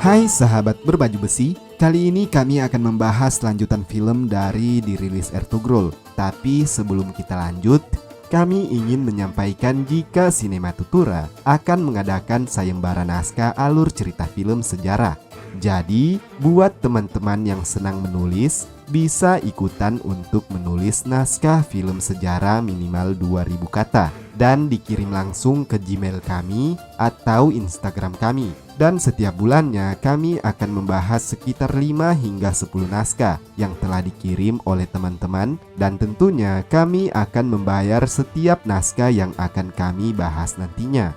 Hai sahabat berbaju besi, kali ini kami akan membahas lanjutan film dari dirilis Ertugrul. Tapi sebelum kita lanjut, kami ingin menyampaikan jika Sinema Tutura akan mengadakan sayembara naskah alur cerita film sejarah. Jadi, buat teman-teman yang senang menulis, bisa ikutan untuk menulis naskah film sejarah minimal 2000 kata dan dikirim langsung ke Gmail kami atau Instagram kami. Dan setiap bulannya kami akan membahas sekitar 5 hingga 10 naskah yang telah dikirim oleh teman-teman, dan tentunya kami akan membayar setiap naskah yang akan kami bahas nantinya.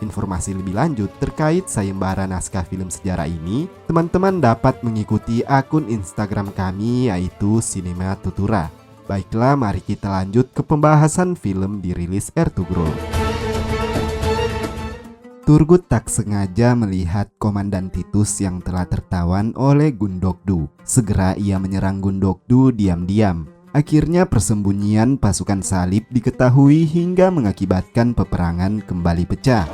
Informasi lebih lanjut terkait sayembara naskah film sejarah ini, teman-teman dapat mengikuti akun Instagram kami yaitu Sinema Tutura. Baiklah, mari kita lanjut ke pembahasan film dirilis Ertugrul. Turgut tak sengaja melihat Komandan Titus yang telah tertawan oleh Gundokdu. Segera ia menyerang Gundokdu diam-diam. Akhirnya persembunyian pasukan salib diketahui hingga mengakibatkan peperangan kembali pecah.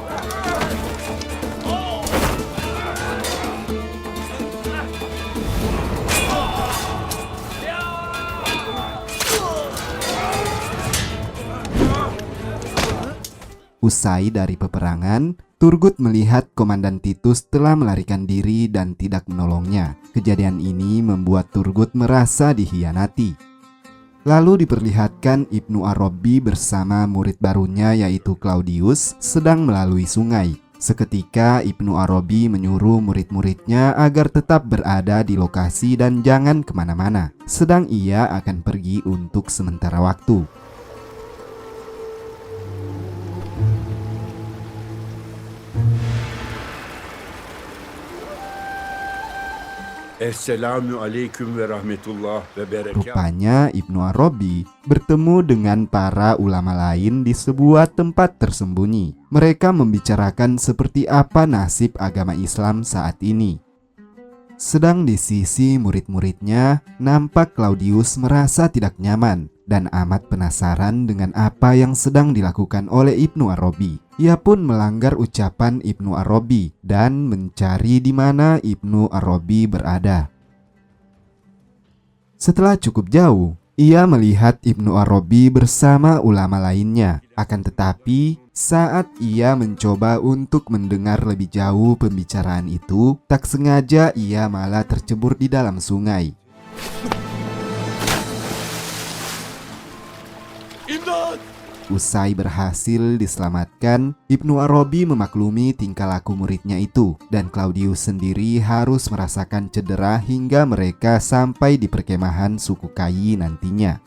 Usai dari peperangan, Turgut melihat Komandan Titus telah melarikan diri dan tidak menolongnya. Kejadian ini membuat Turgut merasa dikhianati. Lalu diperlihatkan Ibnu Arabi bersama murid barunya yaitu Claudius sedang melalui sungai. Seketika Ibnu Arabi menyuruh murid-muridnya agar tetap berada di lokasi dan jangan kemana-mana, sedang ia akan pergi untuk sementara waktu. Assalamualaikum warahmatullahi wabarakatuh. Rupanya Ibnu Arabi bertemu dengan para ulama lain di sebuah tempat tersembunyi. Mereka membicarakan seperti apa nasib agama Islam saat ini. Sedang di sisi murid-muridnya, nampak Claudius merasa tidak nyaman dan amat penasaran dengan apa yang sedang dilakukan oleh Ibnu Arabi. Ia pun melanggar ucapan Ibnu Arabi dan mencari di mana Ibnu Arabi berada. Setelah cukup jauh, ia melihat Ibnu Arabi bersama ulama lainnya. Akan tetapi, saat ia mencoba untuk mendengar lebih jauh pembicaraan itu, tak sengaja ia malah tercebur di dalam sungai. Imdad! Usai berhasil diselamatkan, Ibnu Arabi memaklumi tingkah laku muridnya itu, dan Claudius sendiri harus merasakan cedera hingga mereka sampai di perkemahan suku Kai nantinya.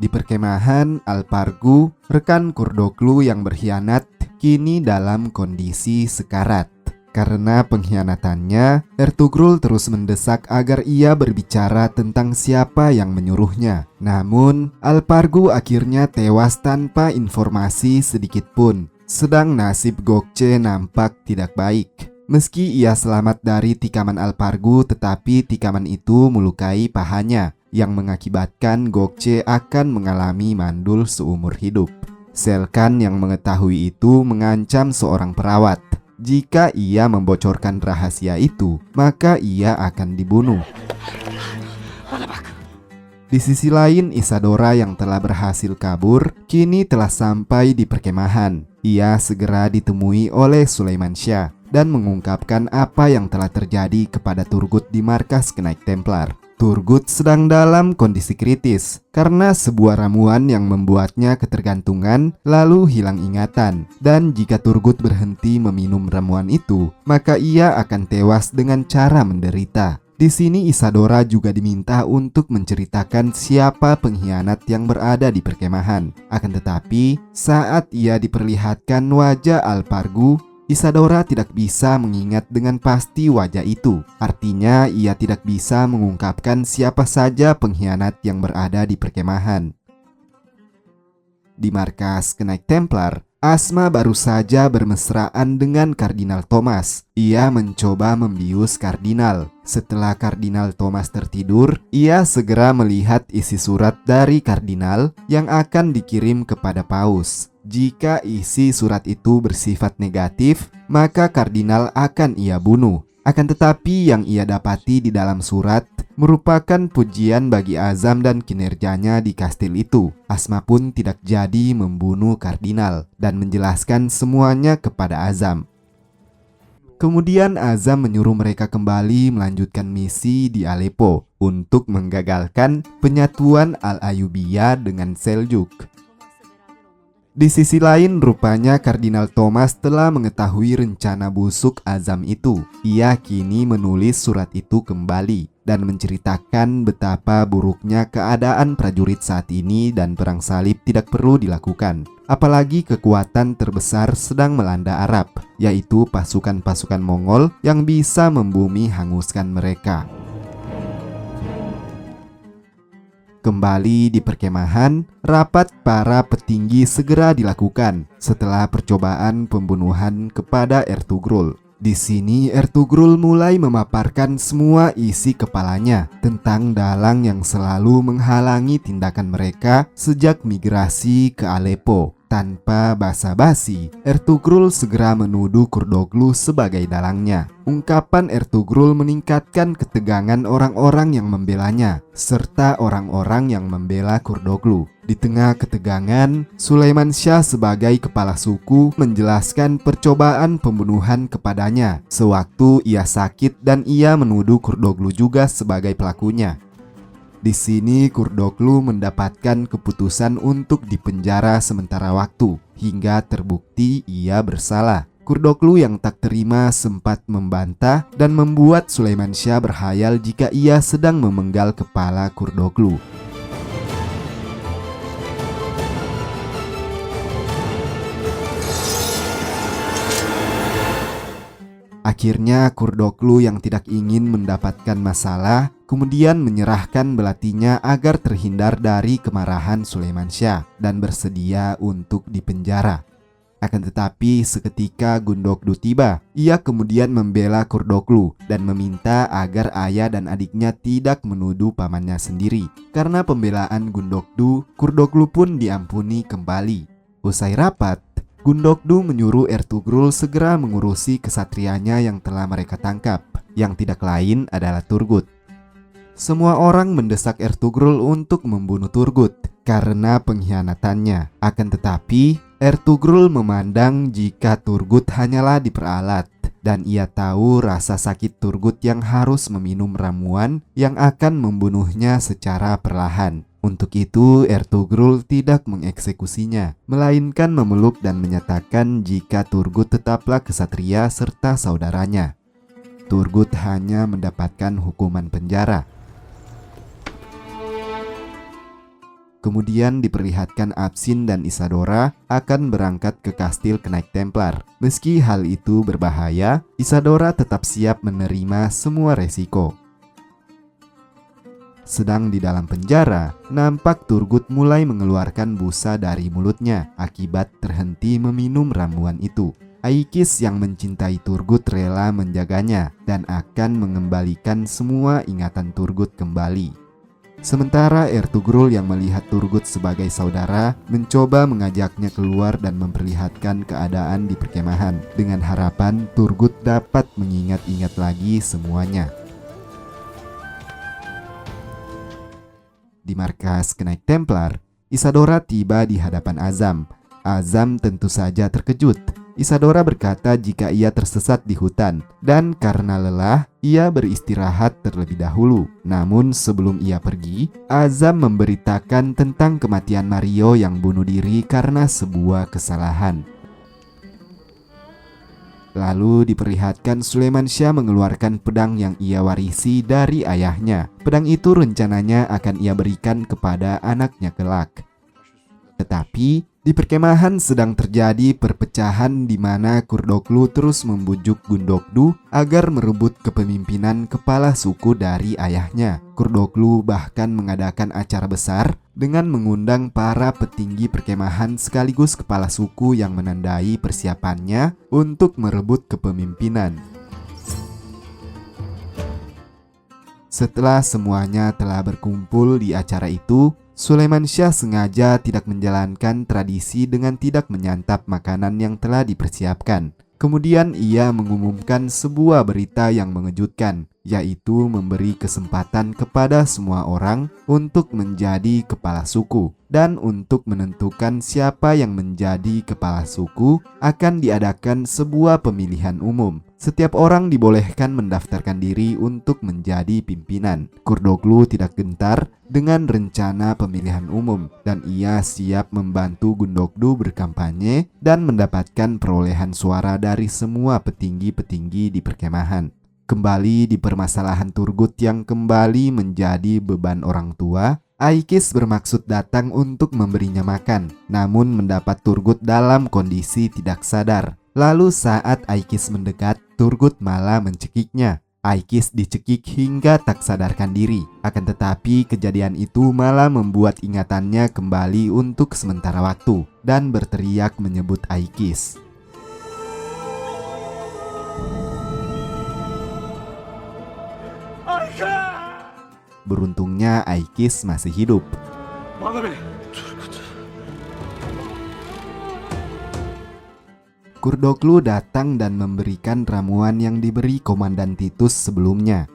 Di perkemahan Alpargu, rekan Kurdoklu yang berkhianat kini dalam kondisi sekarat. Karena pengkhianatannya, Ertugrul terus mendesak agar ia berbicara tentang siapa yang menyuruhnya. Namun, Alpargu akhirnya tewas tanpa informasi sedikit pun. Sedang nasib Gokce nampak tidak baik. Meski ia selamat dari tikaman Alpargu, tetapi tikaman itu melukai pahanya, yang mengakibatkan Gokce akan mengalami mandul seumur hidup. Selkan yang mengetahui itu mengancam seorang perawat. Jika ia membocorkan rahasia itu, maka ia akan dibunuh. Di sisi lain, Isadora yang telah berhasil kabur, kini telah sampai di perkemahan. Ia segera ditemui oleh Sulaiman Syah dan mengungkapkan apa yang telah terjadi kepada Turgut di markas Knight Templar. Turgut sedang dalam kondisi kritis karena sebuah ramuan yang membuatnya ketergantungan lalu hilang ingatan. Dan jika Turgut berhenti meminum ramuan itu, maka ia akan tewas dengan cara menderita. Di sini Isadora juga diminta untuk menceritakan siapa pengkhianat yang berada di perkemahan. Akan tetapi, saat ia diperlihatkan wajah Alpargu, Isadora tidak bisa mengingat dengan pasti wajah itu. Artinya ia tidak bisa mengungkapkan siapa saja pengkhianat yang berada di perkemahan. Di markas Knight Templar, Asma baru saja bermesraan dengan Kardinal Thomas. Ia mencoba membius Kardinal. Setelah Kardinal Thomas tertidur, ia segera melihat isi surat dari Kardinal yang akan dikirim kepada Paus. Jika isi surat itu bersifat negatif, maka Kardinal akan ia bunuh. Akan tetapi yang ia dapati di dalam surat merupakan pujian bagi Azam dan kinerjanya di kastil itu. Asma pun tidak jadi membunuh kardinal dan menjelaskan semuanya kepada Azam. Kemudian Azam menyuruh mereka kembali melanjutkan misi di Aleppo untuk menggagalkan penyatuan Al-Ayyubiyah dengan Seljuk. Di sisi lain, rupanya Kardinal Thomas telah mengetahui rencana busuk Azam itu. Ia kini menulis surat itu kembali dan menceritakan betapa buruknya keadaan prajurit saat ini dan perang salib tidak perlu dilakukan. Apalagi kekuatan terbesar sedang melanda Arab, yaitu pasukan-pasukan Mongol yang bisa membumi hanguskan mereka. Kembali di perkemahan, rapat para petinggi segera dilakukan setelah percobaan pembunuhan kepada Ertugrul. Di sini Ertugrul mulai memaparkan semua isi kepalanya tentang dalang yang selalu menghalangi tindakan mereka sejak migrasi ke Aleppo. Tanpa basa-basi, Ertugrul segera menuduh Kurdoglu sebagai dalangnya. Ungkapan Ertugrul meningkatkan ketegangan orang-orang yang membelanya, serta orang-orang yang membela Kurdoglu. Di tengah ketegangan, Sulaiman Syah sebagai kepala suku menjelaskan percobaan pembunuhan kepadanya sewaktu ia sakit dan ia menuduh Kurdoglu juga sebagai pelakunya. Di sini Kurdoglu mendapatkan keputusan untuk dipenjara sementara waktu hingga terbukti ia bersalah. Kurdoglu yang tak terima sempat membantah dan membuat Sulaiman Syah berhayal jika ia sedang memenggal kepala Kurdoglu. Akhirnya Kurdoglu yang tidak ingin mendapatkan masalah kemudian menyerahkan belatinya agar terhindar dari kemarahan Sulaiman Syah dan bersedia untuk dipenjara. Akan tetapi seketika Gundogdu tiba, ia kemudian membela Kurdoglu dan meminta agar ayah dan adiknya tidak menuduh pamannya sendiri. Karena pembelaan Gundogdu, Kurdoglu pun diampuni kembali. Usai rapat, Gundogdu menyuruh Ertugrul segera mengurusi kesatrianya yang telah mereka tangkap, yang tidak lain adalah Turgut. Semua orang mendesak Ertugrul untuk membunuh Turgut karena pengkhianatannya. Akan tetapi, Ertugrul memandang jika Turgut hanyalah diperalat, dan ia tahu rasa sakit Turgut yang harus meminum ramuan yang akan membunuhnya secara perlahan. Untuk itu, Ertugrul tidak mengeksekusinya, melainkan memeluk dan menyatakan jika Turgut tetaplah kesatria serta saudaranya. Turgut hanya mendapatkan hukuman penjara. Kemudian diperlihatkan Absin dan Isadora akan berangkat ke kastil Knight Templar. Meski hal itu berbahaya, Isadora tetap siap menerima semua resiko. Sedang di dalam penjara, nampak Turgut mulai mengeluarkan busa dari mulutnya akibat terhenti meminum ramuan itu. Aikis yang mencintai Turgut rela menjaganya dan akan mengembalikan semua ingatan Turgut kembali. Sementara Ertugrul yang melihat Turgut sebagai saudara mencoba mengajaknya keluar dan memperlihatkan keadaan di perkemahan dengan harapan Turgut dapat mengingat-ingat lagi semuanya. Di markas Knight Templar, Isadora tiba di hadapan Azam. Azam tentu saja terkejut. Isadora berkata jika ia tersesat di hutan dan karena lelah, ia beristirahat terlebih dahulu. Namun sebelum ia pergi, Azam memberitakan tentang kematian Mario yang bunuh diri karena sebuah kesalahan. Lalu diperlihatkan Sulaiman Syah mengeluarkan pedang yang ia warisi dari ayahnya. Pedang itu rencananya akan ia berikan kepada anaknya kelak. Tetapi di perkemahan sedang terjadi perpecahan di mana Kurdoglu terus membujuk Gundogdu agar merebut kepemimpinan kepala suku dari ayahnya. Kurdoglu bahkan mengadakan acara besar dengan mengundang para petinggi perkemahan sekaligus kepala suku yang menandai persiapannya untuk merebut kepemimpinan. Setelah semuanya telah berkumpul di acara itu, Sulaiman Syah sengaja tidak menjalankan tradisi dengan tidak menyantap makanan yang telah dipersiapkan. Kemudian ia mengumumkan sebuah berita yang mengejutkan, yaitu memberi kesempatan kepada semua orang untuk menjadi kepala suku. Dan untuk menentukan siapa yang menjadi kepala suku, akan diadakan sebuah pemilihan umum. Setiap orang dibolehkan mendaftarkan diri untuk menjadi pimpinan. Kurdoglu tidak gentar dengan rencana pemilihan umum, dan ia siap membantu Gundogdu berkampanye dan mendapatkan perolehan suara dari semua petinggi-petinggi di perkemahan. Kembali di permasalahan Turgut yang kembali menjadi beban orang tua, Aikis bermaksud datang untuk memberinya makan, namun mendapat Turgut dalam kondisi tidak sadar. Lalu saat Aikis mendekat, Turgut malah mencekiknya. Aikis dicekik hingga tak sadarkan diri. Akan tetapi kejadian itu malah membuat ingatannya kembali untuk sementara waktu dan berteriak menyebut Aikis. Beruntungnya Aikis masih hidup. Kurdoglu datang dan memberikan ramuan yang diberi Komandan Titus sebelumnya.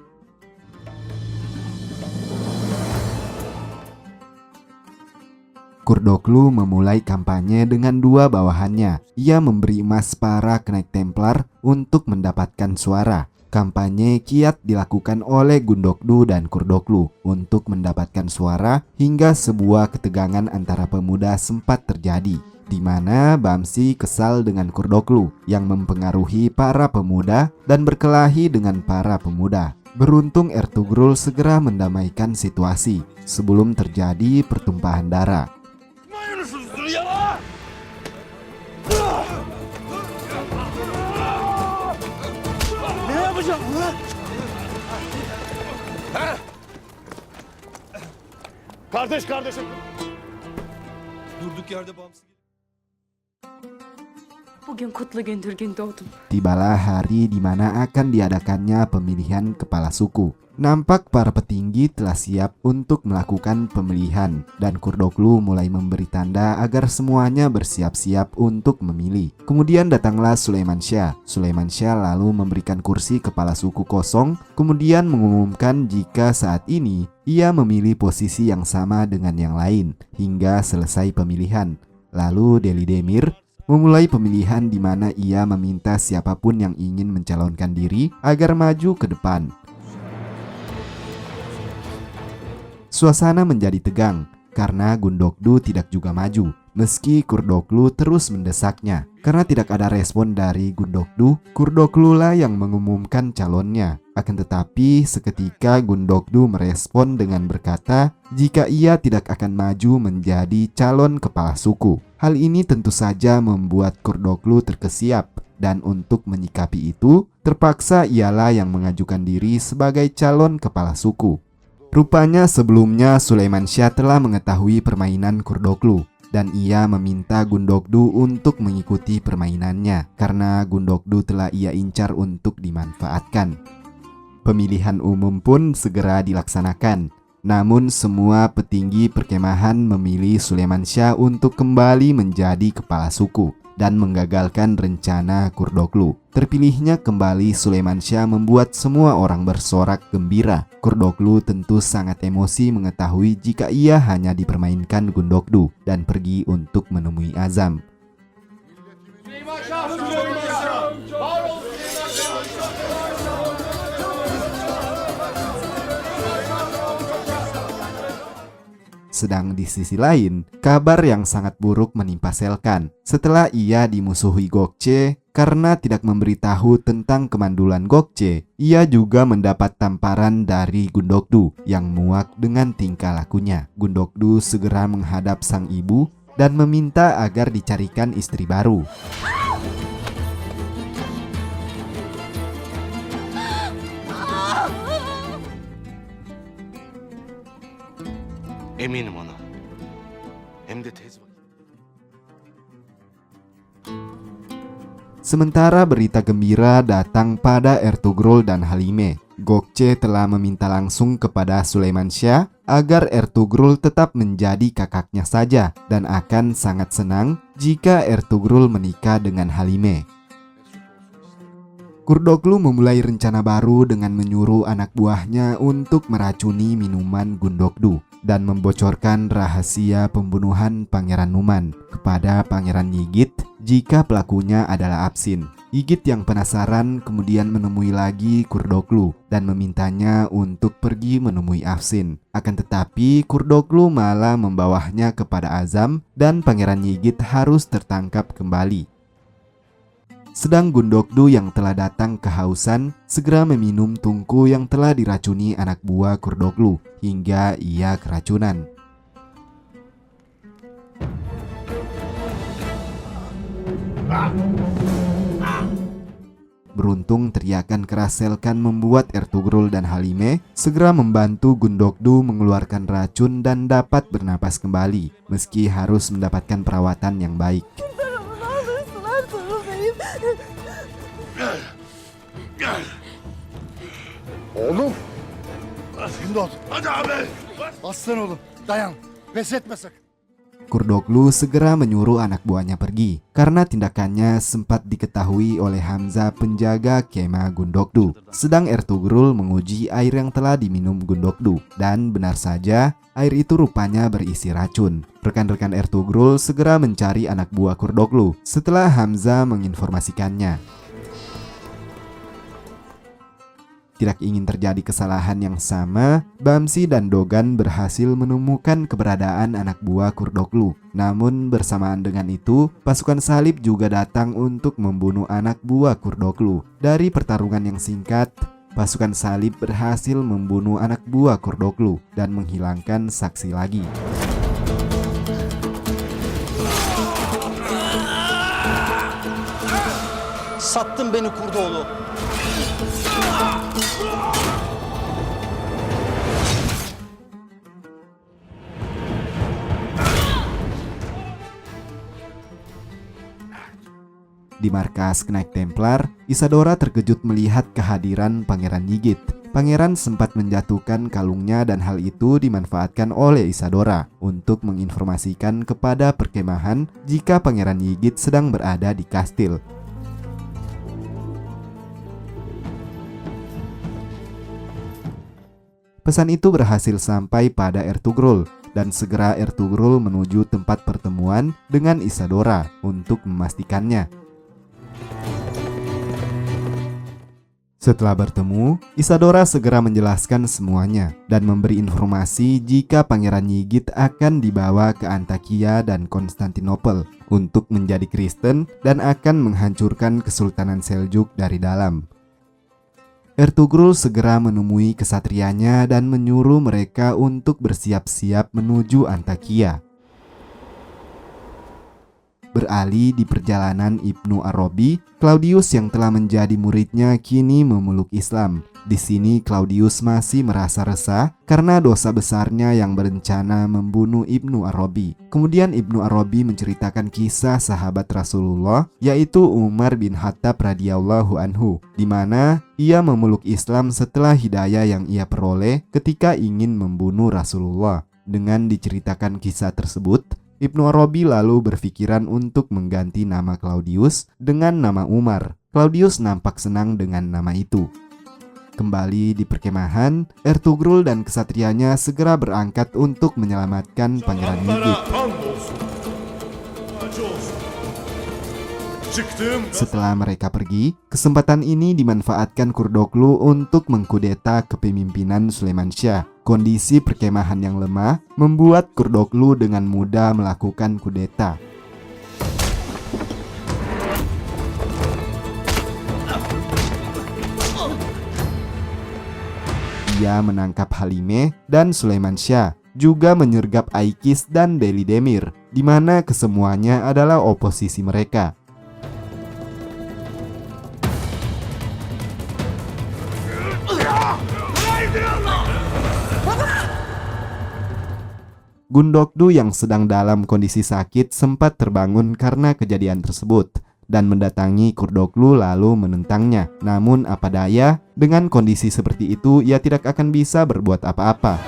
Kurdoglu memulai kampanye dengan dua bawahannya. Ia memberi emas para Knight Templar untuk mendapatkan suara. Kampanye kiat dilakukan oleh Gundogdu dan Kurdoglu untuk mendapatkan suara hingga sebuah ketegangan antara pemuda sempat terjadi, di mana Bamsi kesal dengan Kurdoglu yang mempengaruhi para pemuda dan berkelahi dengan para pemuda. Beruntung Ertugrul segera mendamaikan situasi sebelum terjadi pertumpahan darah. Kardeşim. Durduk yerde bağımsız. Bugün kutlu gündür gün doğdum. Tibalah hari di mana akan diadakannya pemilihan kepala suku. Nampak para petinggi telah siap untuk melakukan pemilihan, dan Kurdoglu mulai memberi tanda agar semuanya bersiap-siap untuk memilih. Kemudian datanglah Sulaiman Syah. Sulaiman Syah lalu memberikan kursi kepala suku kosong, kemudian mengumumkan jika saat ini ia memilih posisi yang sama dengan yang lain hingga selesai pemilihan. Lalu Deli Demir memulai pemilihan di mana ia meminta siapapun yang ingin mencalonkan diri agar maju ke depan. Suasana menjadi tegang karena Gundogdu tidak juga maju, meski Kurdoglu terus mendesaknya. Karena tidak ada respon dari Gundogdu, Kurdoglu lah yang mengumumkan calonnya. Akan tetapi seketika Gundogdu merespon dengan berkata jika ia tidak akan maju menjadi calon kepala suku. Hal ini tentu saja membuat Kurdoglu terkesiap, dan untuk menyikapi itu terpaksa ialah yang mengajukan diri sebagai calon kepala suku. Rupanya sebelumnya Sulaiman Syah telah mengetahui permainan Kurdoglu, dan ia meminta Gundogdu untuk mengikuti permainannya karena Gundogdu telah ia incar untuk dimanfaatkan. Pemilihan umum pun segera dilaksanakan. Namun semua petinggi perkemahan memilih Sulaiman Syah untuk kembali menjadi kepala suku dan menggagalkan rencana Kurdoglu. Terpilihnya kembali Sulaiman Syah membuat semua orang bersorak gembira. Kurdoglu tentu sangat emosi mengetahui jika ia hanya dipermainkan Gundogdu dan pergi untuk menemui Azam. Sedang di sisi lain, kabar yang sangat buruk menimpa Selkan. Setelah ia dimusuhi Gokce karena tidak memberitahu tentang kemandulan Gokce, ia juga mendapat tamparan dari Gundogdu yang muak dengan tingkah lakunya. Gundogdu segera menghadap sang ibu dan meminta agar dicarikan istri baru. Eminim ona. Hem de tez vakit. Sementara berita gembira datang pada Ertugrul dan Halime. Gokce telah meminta langsung kepada Sulaiman Syah agar Ertugrul tetap menjadi kakaknya saja dan akan sangat senang jika Ertugrul menikah dengan Halime. Kurdoglu memulai rencana baru dengan menyuruh anak buahnya untuk meracuni minuman Gundogdu dan membocorkan rahasia pembunuhan Pangeran Numan kepada Pangeran Yigit jika pelakunya adalah Absin. Yigit yang penasaran kemudian menemui lagi Kurdoglu dan memintanya untuk pergi menemui Afsin. Akan tetapi Kurdoglu malah membawanya kepada Azam dan Pangeran Yigit harus tertangkap kembali. Sedang Gundogdu yang telah datang kehausan segera meminum tungku yang telah diracuni anak buah Kurdoglu hingga ia keracunan. Beruntung teriakan keras Selkan membuat Ertugrul dan Halime segera membantu Gundogdu mengeluarkan racun dan dapat bernapas kembali meski harus mendapatkan perawatan yang baik. Oğlum. İmdat. Hadi abi. Aslan oğlum. Dayan. Pes etme sakın. Kurdoglu segera menyuruh anak buahnya pergi karena tindakannya sempat diketahui oleh Hamzah penjaga kemah Gundogdu. Sedang Ertugrul menguji air yang telah diminum Gundogdu dan benar saja air itu rupanya berisi racun. Rekan-rekan Ertugrul segera mencari anak buah Kurdoglu setelah Hamzah menginformasikannya. Tidak ingin terjadi kesalahan yang sama, Bamsi dan Dogan berhasil menemukan keberadaan anak buah Kurdoglu. Namun bersamaan dengan itu, pasukan salib juga datang untuk membunuh anak buah Kurdoglu. Dari pertarungan yang singkat, pasukan salib berhasil membunuh anak buah Kurdoglu dan menghilangkan saksi lagi. Sattın beni Kurdoğlu. Di markas Knight Templar, Isadora terkejut melihat kehadiran Pangeran Yigit. Pangeran sempat menjatuhkan kalungnya dan hal itu dimanfaatkan oleh Isadora untuk menginformasikan kepada perkemahan jika Pangeran Yigit sedang berada di kastil. Pesan itu berhasil sampai pada Ertugrul dan segera Ertugrul menuju tempat pertemuan dengan Isadora untuk memastikannya. Setelah bertemu, Isadora segera menjelaskan semuanya dan memberi informasi jika Pangeran Yigit akan dibawa ke Antakya dan Konstantinopel untuk menjadi Kristen dan akan menghancurkan Kesultanan Seljuk dari dalam. Ertugrul segera menemui kesatrianya dan menyuruh mereka untuk bersiap-siap menuju Antakya. Beralih di perjalanan Ibnu Arabi, Claudius yang telah menjadi muridnya kini memeluk Islam. Di sini Claudius masih merasa resah karena dosa besarnya yang berencana membunuh Ibnu Arabi. Kemudian Ibnu Arabi menceritakan kisah sahabat Rasulullah, yaitu Umar bin Khattab radhiyallahu anhu, di mana ia memeluk Islam setelah hidayah yang ia peroleh ketika ingin membunuh Rasulullah. Dengan diceritakan kisah tersebut, Ibnu Arabi lalu berpikiran untuk mengganti nama Claudius dengan nama Umar. Claudius nampak senang dengan nama itu. Kembali di perkemahan, Ertugrul dan kesatrianya segera berangkat untuk menyelamatkan Pangeran Yigit. Setelah mereka pergi, kesempatan ini dimanfaatkan Kurdoglu untuk mengkudeta kepemimpinan Sulaiman Syah. Kondisi perkemahan yang lemah membuat Kurdoglu dengan mudah melakukan kudeta. Ia menangkap Halime dan Sulaiman Syah, juga menyergap Aikis dan Deli Demir, di mana kesemuanya adalah oposisi mereka. Gundogdu yang sedang dalam kondisi sakit sempat terbangun karena kejadian tersebut dan mendatangi Kurdoglu lalu menentangnya. Namun apa daya, dengan kondisi seperti itu ia tidak akan bisa berbuat apa-apa.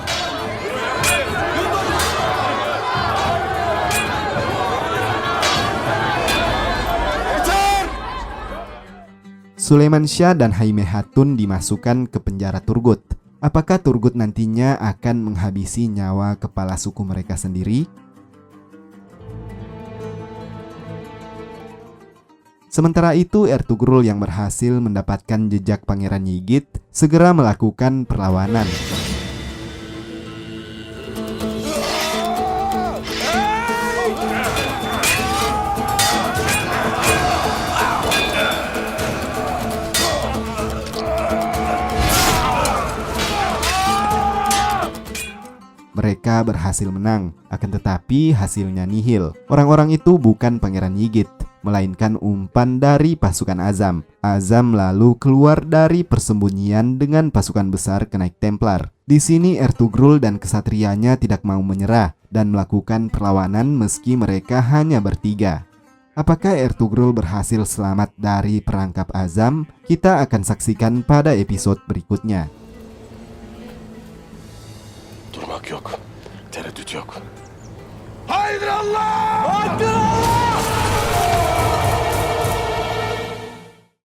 Sulaiman Syah dan Haime Hatun dimasukkan ke penjara Turgut. Apakah Turgut nantinya akan menghabisi nyawa kepala suku mereka sendiri? Sementara itu, Ertugrul yang berhasil mendapatkan jejak Pangeran Yigit segera melakukan perlawanan. Mereka berhasil menang, akan tetapi hasilnya nihil. Orang-orang itu bukan Pangeran Yigit, melainkan umpan dari pasukan Azam. Azam lalu keluar dari persembunyian dengan pasukan besar Kenaik Templar. Di sini Ertugrul dan kesatrianya tidak mau menyerah dan melakukan perlawanan meski mereka hanya bertiga. Apakah Ertugrul berhasil selamat dari perangkap Azam? Kita akan saksikan pada episode berikutnya. Durmak yok. Tereddüt yok. Haydi Allah!